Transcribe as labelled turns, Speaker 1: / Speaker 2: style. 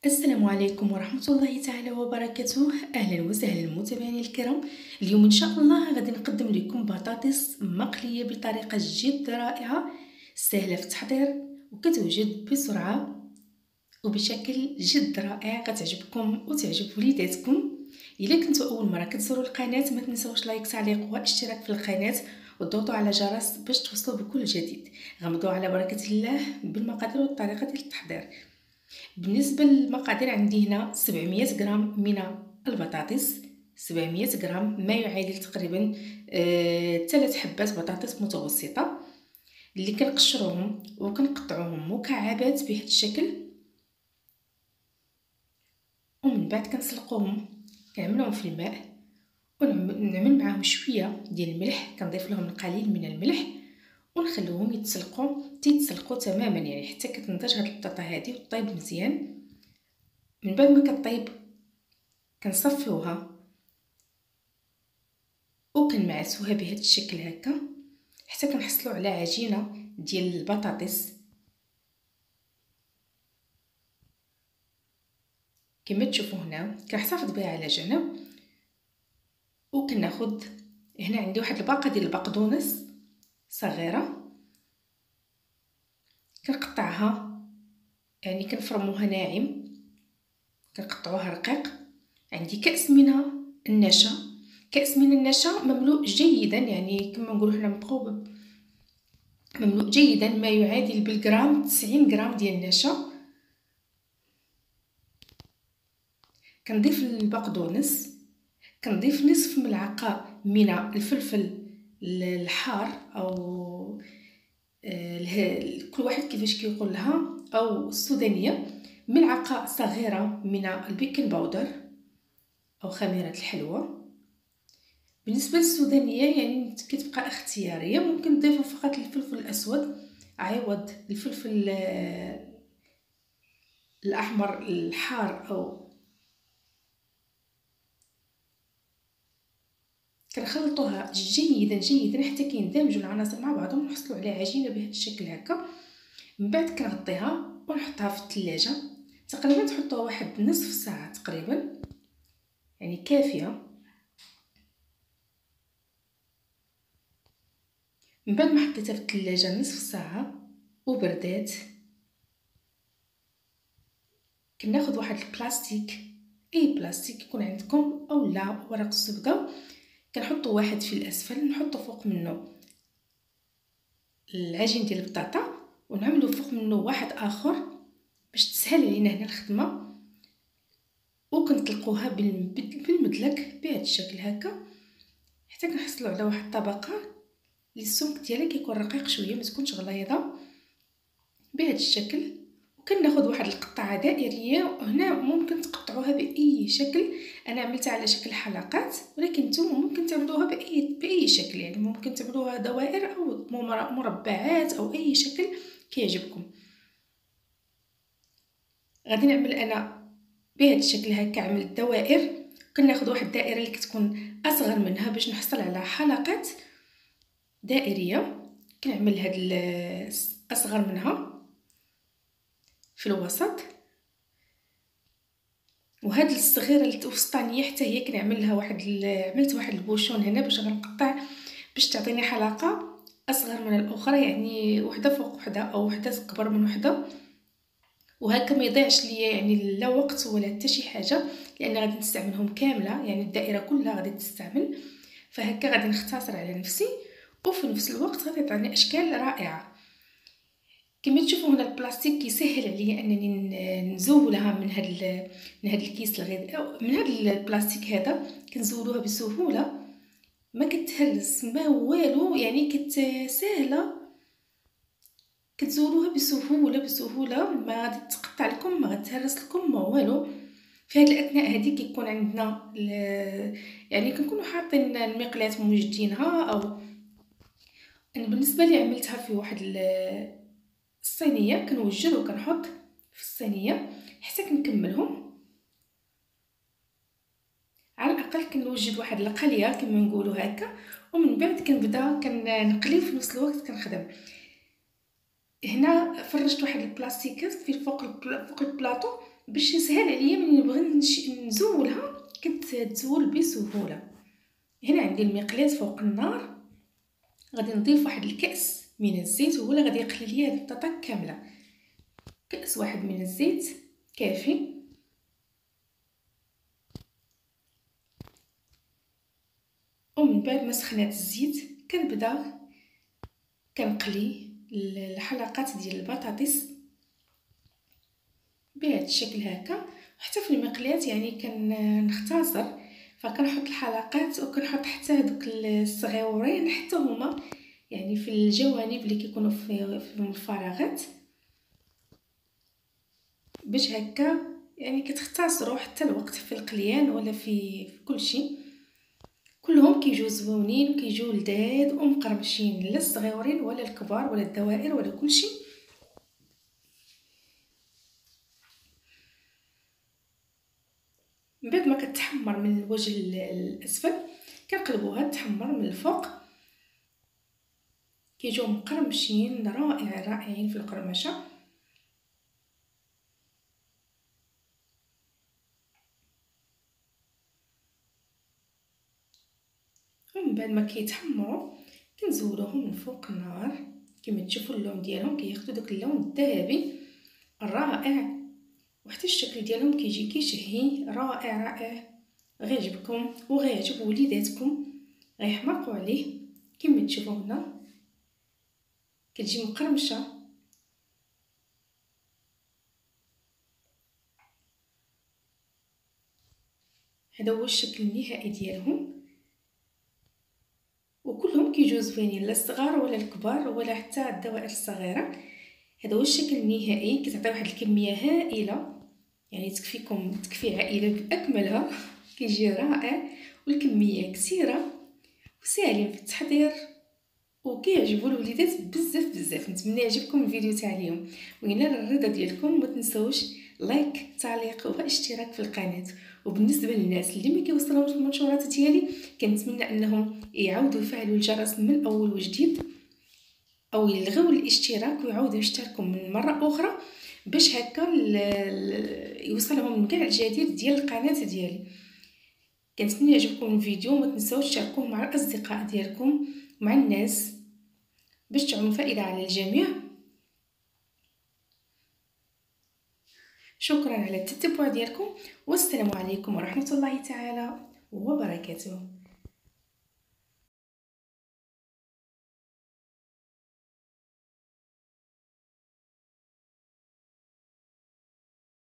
Speaker 1: السلام عليكم ورحمة الله تعالى وبركاته. أهلا وسهلا متابعيني الكرام. اليوم إن شاء الله غادي نقدم لكم بطاطس مقلية بطريقة جد رائعة سهلة في التحضير وكتوجد بسرعة وبشكل جد رائع غتعجبكم وتعجب وليداتكم. إلا كنتوا أول مرة كتزوروا القناة ما تنسوش لايك تعليق واشتراك في القناة وضغطوا على الجرس باش توصلوا بكل جديد. غمضوا على بركة الله بالمقادير والطريقة ديال التحضير. بالنسبه للمقادير عندي هنا 700 غرام من البطاطس، 700 غرام ما يعادل تقريبا 3 حبات بطاطس متوسطه اللي كنقشروهم وكنقطعوهم مكعبات بهذا الشكل، ومن بعد كنسلقوهم كنعملوهم في الماء ونعمل معاهم شويه ديال الملح، كنضيف لهم القليل من الملح ونخلوهم يتسلقوا تماما، يعني حتى كتنضج هاد البطاطا هادي وطيب مزيان. من بعد ما كطيب كنصفيوها وكنمعسوها بهذا الشكل هكا حتى كنحصلوا على عجينه ديال البطاطس كما تشوفوا هنا. كنحتفظ بها على جنب وكناخذ هنا عندي واحد الباقه ديال البقدونس صغيره كنقطعها، يعني كنفرموها ناعم كنقطعوها رقيق. عندي كأس من النشا، كأس من النشا مملوء جيدا، يعني كما نقولوا حنا مقوب مملوء جيدا ما يعادل بالجرام 90 غرام ديال النشا. كنضيف البقدونس، كنضيف نصف ملعقه من الفلفل الحار او كل واحد كيفاش كيقول لها، او السودانيه، ملعقه صغيره من البيكنج باودر او خميره الحلوى. بالنسبه للسودانيه يعني كتبقى اختياريه، ممكن تضيفوا فقط الفلفل الاسود عوض الفلفل الاحمر الحار. او كنخلطوها جيدا حتى كيندمجوا العناصر مع بعضهم ونحصلوا على عجينه بهذا الشكل هكا. من بعد كنغطيها ونحطها في الثلاجه تقريبا، تحطوها واحد نصف ساعه تقريبا، يعني كافيه. من بعد ما حطيتها في الثلاجه نصف ساعه وبردات كناخذ واحد البلاستيك، اي بلاستيك يكون عندكم او لا ورق الزبده، كنحطوا واحد في الاسفل نحطوا فوق منه العجين ديال البطاطا ونعملوا فوق منه واحد اخر باش تسهل علينا هنا الخدمه، وكنطلقوها بالمدلك بهذا الشكل هكا حتى كنحصلوا على واحد الطبقه اللي السمك ديالها كيكون رقيق شويه ما تكونش غليظه بهذا الشكل. وكناخذ واحد القطعه دائريه، وهنا ممكن تقطعوها باي شكل، انا عملتها على شكل حلقات ولكن نتوما ممكن تعملوها باي شكل، يعني ممكن تعملوها دوائر او مربعات او اي شكل كيعجبكم. غادي نعمل انا بهذا الشكل هكا، عمل الدوائر. كناخذ واحد الدائره اللي كتكون اصغر منها باش نحصل على حلقات دائريه، كنعمل هاد اصغر منها في الوسط، وهاد الصغيره الوسطانيه حتى هي كنعمل لها عملت واحد البوشون هنا باش غنقطع باش تعطيني حلقه اصغر من الاخرى، يعني وحده فوق وحده او وحده اكبر من وحده، وهكا ما يضيعش ليا يعني لا وقت ولا حتى شي حاجه، لان غادي نستعملهم كامله، يعني الدائره كلها غادي تستعمل، فهكا غادي نختصر على نفسي وفي نفس الوقت غادي تعطيني اشكال رائعه. كما تشوفوا هنا البلاستيك كيسهل عليا انني نزولها من هذا الكيس الغذائي، من هذا البلاستيك هذا كنزولوها بسهوله ما كتهرس ما والو، يعني سهله كتزولوها بسهوله ما غادي تقطع لكم ما غتهرس لكم ما والو. في هذه الاثناء هذه كيكون عندنا يعني كنكونوا حاطين المقلاة موجدينها، او انا بالنسبه لي عملتها في واحد الصينيه كنوجد وكنحط في الصينيه حتى كنكملهم. على الاقل كنوجد واحد القليه كما نقولوا هكا، ومن بعد كنبدا كنقلي في نفس الوقت كنخدم. هنا فرشت واحد البلاستيكات في فوق البلاطو باش يسهل عليا ملي نبغي نزولها كتزول بسهوله. هنا عندي المقلاة فوق النار، غادي نضيف واحد الكأس من الزيت وهو اللي غادي يقلي لي هاد البطاطا كامله. كأس واحد من الزيت كافي. ومن بعد ما سخنات الزيت كنبدا كنقلي الحلقات ديال البطاطس بهذا الشكل هكا. حتى في المقلاة يعني كنختصر، فكنحط الحلقات وكنحط حتى هذوك الصغيورين حتى هما يعني في الجوانب اللي كيكونوا في الفراغات، باش هكا يعني كتختصروا حتى الوقت في القليان ولا في كل شيء. كلهم كيجيو زوينين وكيجيو لذاذ ومقرمشين، لا الصغيورين ولا الكبار ولا الدوائر ولا كل شيء. من بعد ما كتحمر من الوجه الاسفل كنقلبوها تحمر من الفوق، كيجيو مقرمشين رائعين في القرمشه. ومن بعد ما كيتحمروا كنزولوهم من فوق النار كما تشوفوا اللون ديالهم كياخذوا داك اللون الذهبي الرائع، وحتى الشكل ديالهم كيجي كيشهي رائع. غيعجبكم وغيعجب وليداتكم، غيحماقوا عليه. كما تشوفوا هنا كتجي مقرمشه. هذا هو الشكل النهائي ديالهم، وكلهم كيجيو زوينين، لا الصغار ولا الكبار ولا حتى الدوائر الصغيره. هذا هو الشكل النهائي. كتعطي واحد الكميه هائله، يعني تكفي عائله باكملها. كيجي رائع والكميه كثيره وسهلين في التحضير وكيعجبوا الوليدات بزاف. نتمنى يعجبكم الفيديو تاع اليوم، وينال الرضا ديالكم. ما تنسوش لايك تعليق واشتراك في القناه. وبالنسبه للناس اللي ما كيوصلهمش المنشورات ديالي كنتمنى انهم يعاودوا يفعلوا الجرس من اول وجديد، او يلغوا الاشتراك ويعاودوا يشتركوا من مره اخرى باش هكا يوصلهم من كاع الجديد ديال القناه ديالي. كنتمنى يعجبكم الفيديو. ما تنسوش تشاركوه مع الاصدقاء ديالكم مع الناس باش تعم فائده على الجميع. شكرا على التتبع ديالكم، والسلام عليكم ورحمه الله تعالى وبركاته.